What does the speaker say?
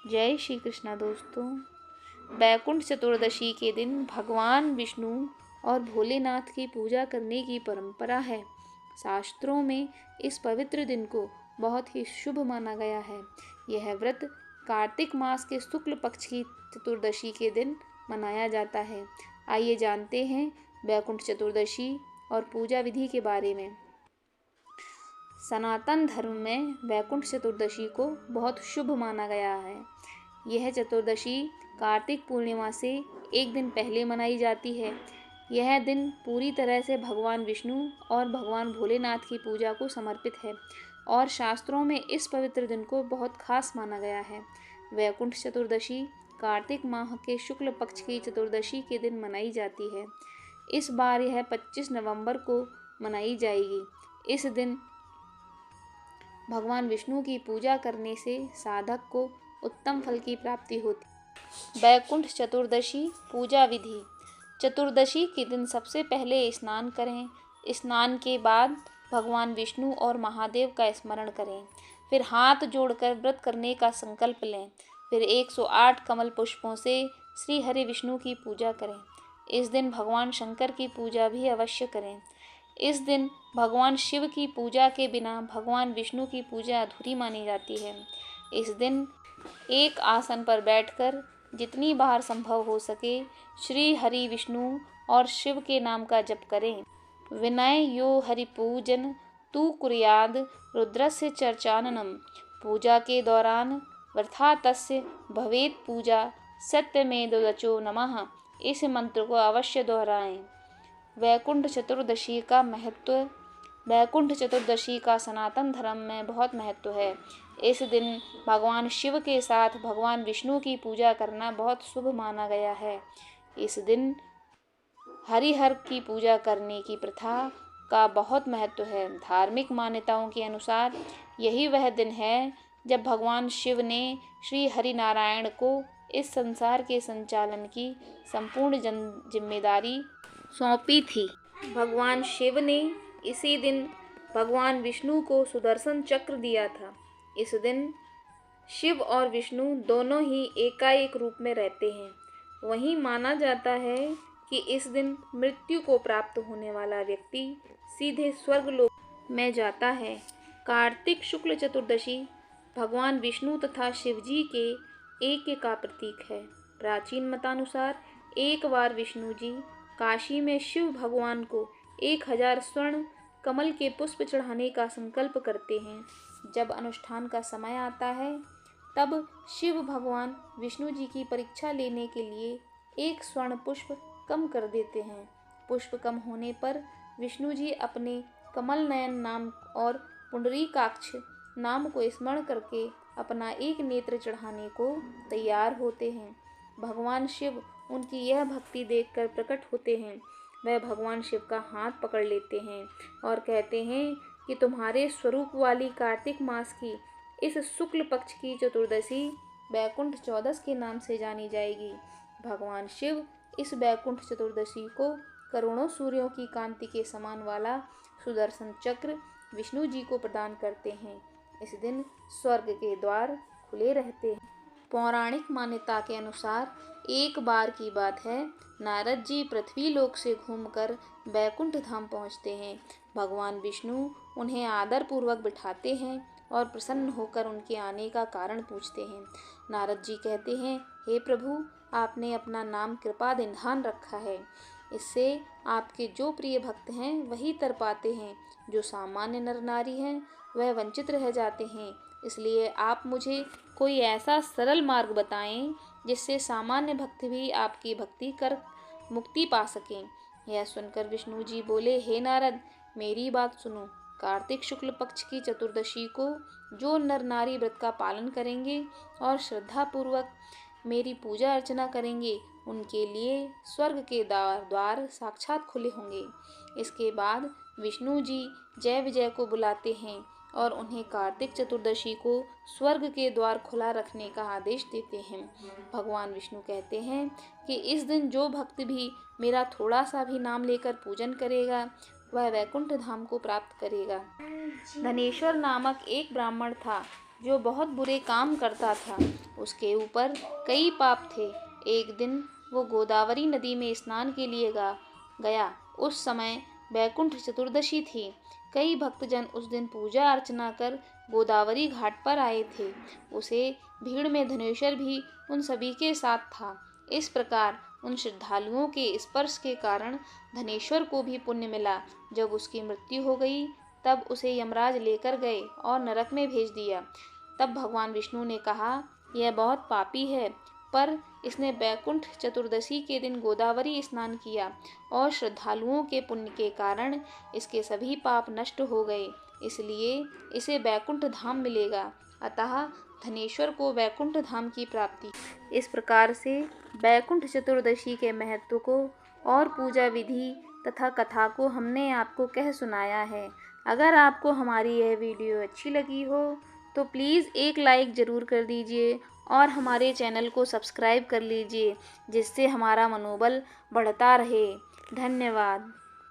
जय श्री कृष्णा दोस्तों। वैकुंठ चतुर्दशी के दिन भगवान विष्णु और भोलेनाथ की पूजा करने की परंपरा है। शास्त्रों में इस पवित्र दिन को बहुत ही शुभ माना गया है। यह व्रत कार्तिक मास के शुक्ल पक्ष की चतुर्दशी के दिन मनाया जाता है। आइए जानते हैं वैकुंठ चतुर्दशी और पूजा विधि के बारे में। सनातन धर्म में वैकुंठ चतुर्दशी को बहुत शुभ माना गया है। यह चतुर्दशी कार्तिक पूर्णिमा से एक दिन पहले मनाई जाती है। यह दिन पूरी तरह से भगवान विष्णु और भगवान भोलेनाथ की पूजा को समर्पित है और शास्त्रों में इस पवित्र दिन को बहुत खास माना गया है। वैकुंठ चतुर्दशी कार्तिक माह के शुक्ल पक्ष की चतुर्दशी के दिन मनाई जाती है। इस बार यह 25 नवंबर को मनाई जाएगी। इस दिन भगवान विष्णु की पूजा करने से साधक को उत्तम फल की प्राप्ति होती। वैकुंठ चतुर्दशी पूजा विधि। चतुर्दशी के दिन सबसे पहले स्नान करें। स्नान के बाद भगवान विष्णु और महादेव का स्मरण करें। फिर हाथ जोड़कर व्रत करने का संकल्प लें। फिर 108 कमल पुष्पों से श्री हरि विष्णु की पूजा करें। इस दिन भगवान शंकर की पूजा भी अवश्य करें। इस दिन भगवान शिव की पूजा के बिना भगवान विष्णु की पूजा अधूरी मानी जाती है। इस दिन एक आसन पर बैठकर जितनी बार संभव हो सके श्री हरि विष्णु और शिव के नाम का जप करें। विनय यो हरि पूजन तू कुर्याद रुद्रस्य चर्चाननम। पूजा के दौरान वृथा तस्य भवेत पूजा सत्यमेव रचो नमः। इस मंत्र को अवश्य दोहराएं। वैकुंठ चतुर्दशी का महत्व। वैकुंठ चतुर्दशी का सनातन धर्म में बहुत महत्व है। इस दिन भगवान शिव के साथ भगवान विष्णु की पूजा करना बहुत शुभ माना गया है। इस दिन हरिहर की पूजा करने की प्रथा का बहुत महत्व है। धार्मिक मान्यताओं के अनुसार यही वह दिन है जब भगवान शिव ने श्री हरि नारायण को इस संसार के संचालन की संपूर्ण जिम्मेदारी सौंपी थी। भगवान शिव ने इसी दिन भगवान विष्णु को सुदर्शन चक्र दिया था। इस दिन शिव और विष्णु दोनों ही एकाएक रूप में रहते हैं। वहीं माना जाता है कि इस दिन मृत्यु को प्राप्त होने वाला व्यक्ति सीधे स्वर्गलोक में जाता है। कार्तिक शुक्ल चतुर्दशी भगवान विष्णु तथा शिवजी के ऐक्य का प्रतीक है। प्राचीन मतानुसार एक बार विष्णु जी काशी में शिव भगवान को 1000 स्वर्ण कमल के पुष्प चढ़ाने का संकल्प करते हैं। जब अनुष्ठान का समय आता है तब शिव भगवान विष्णु जी की परीक्षा लेने के लिए एक स्वर्ण पुष्प कम कर देते हैं। पुष्प कम होने पर विष्णु जी अपने कमल नयन नाम और पुंडरीकाक्ष नाम को स्मरण करके अपना एक नेत्र चढ़ाने को तैयार होते हैं। भगवान शिव उनकी यह भक्ति देखकर प्रकट होते हैं। वह भगवान शिव का हाथ पकड़ लेते हैं और कहते हैं कि तुम्हारे स्वरूप वाली कार्तिक मास की इस शुक्ल पक्ष की चतुर्दशी वैकुंठ चौदस के नाम से जानी जाएगी। भगवान शिव इस वैकुंठ चतुर्दशी को करोड़ों सूर्यों की कांति के समान वाला सुदर्शन चक्र विष्णु जी को प्रदान करते हैं। इस दिन स्वर्ग के द्वार खुले रहते हैं। पौराणिक मान्यता के अनुसार एक बार की बात है, नारद जी पृथ्वी लोक से घूमकर वैकुंठ धाम पहुँचते हैं। भगवान विष्णु उन्हें आदर पूर्वक बिठाते हैं और प्रसन्न होकर उनके आने का कारण पूछते हैं। नारद जी कहते हैं, हे प्रभु, आपने अपना नाम कृपा निधान रखा है। इससे आपके जो प्रिय भक्त हैं वही तर पाते हैं। जो सामान्य नर नारी हैं वह वंचित रह जाते हैं। इसलिए आप मुझे कोई ऐसा सरल मार्ग बताएं जिससे सामान्य भक्त भी आपकी भक्ति कर मुक्ति पा सकें। यह सुनकर विष्णु जी बोले, हे नारद, मेरी बात सुनो। कार्तिक शुक्ल पक्ष की चतुर्दशी को जो नर नारी व्रत का पालन करेंगे और श्रद्धा पूर्वक मेरी पूजा अर्चना करेंगे उनके लिए स्वर्ग के द्वार साक्षात खुले होंगे। इसके बाद विष्णु जी जय विजय को बुलाते हैं और उन्हें कार्तिक चतुर्दशी को स्वर्ग के द्वार खुला रखने का आदेश देते हैं। भगवान विष्णु कहते हैं कि इस दिन जो भक्त भी मेरा थोड़ा सा भी नाम लेकर पूजन करेगा वह वैकुंठ धाम को प्राप्त करेगा। धनेश्वर नामक एक ब्राह्मण था जो बहुत बुरे काम करता था। उसके ऊपर कई पाप थे। एक दिन वो गोदावरी नदी में स्नान के लिए गया। उस समय बैकुंठ चतुर्दशी थी। कई भक्तजन उस दिन पूजा अर्चना कर गोदावरी घाट पर आए थे। उसे भीड़ में धनेश्वर भी उन सभी के साथ था। इस प्रकार उन श्रद्धालुओं के स्पर्श के कारण धनेश्वर को भी पुण्य मिला। जब उसकी मृत्यु हो गई तब उसे यमराज लेकर गए और नरक में भेज दिया। तब भगवान विष्णु ने कहा, यह बहुत पापी है, पर इसने बैकुंठ चतुर्दशी के दिन गोदावरी स्नान किया और श्रद्धालुओं के पुण्य के कारण इसके सभी पाप नष्ट हो गए, इसलिए इसे बैकुंठ धाम मिलेगा। अतः धनेश्वर को बैकुंठ धाम की प्राप्ति। इस प्रकार से बैकुंठ चतुर्दशी के महत्व को और पूजा विधि तथा कथा को हमने आपको कह सुनाया है। अगर आपको हमारी यह वीडियो अच्छी लगी हो तो प्लीज़ एक लाइक ज़रूर कर दीजिए और हमारे चैनल को सब्सक्राइब कर लीजिए, जिससे हमारा मनोबल बढ़ता रहे। धन्यवाद।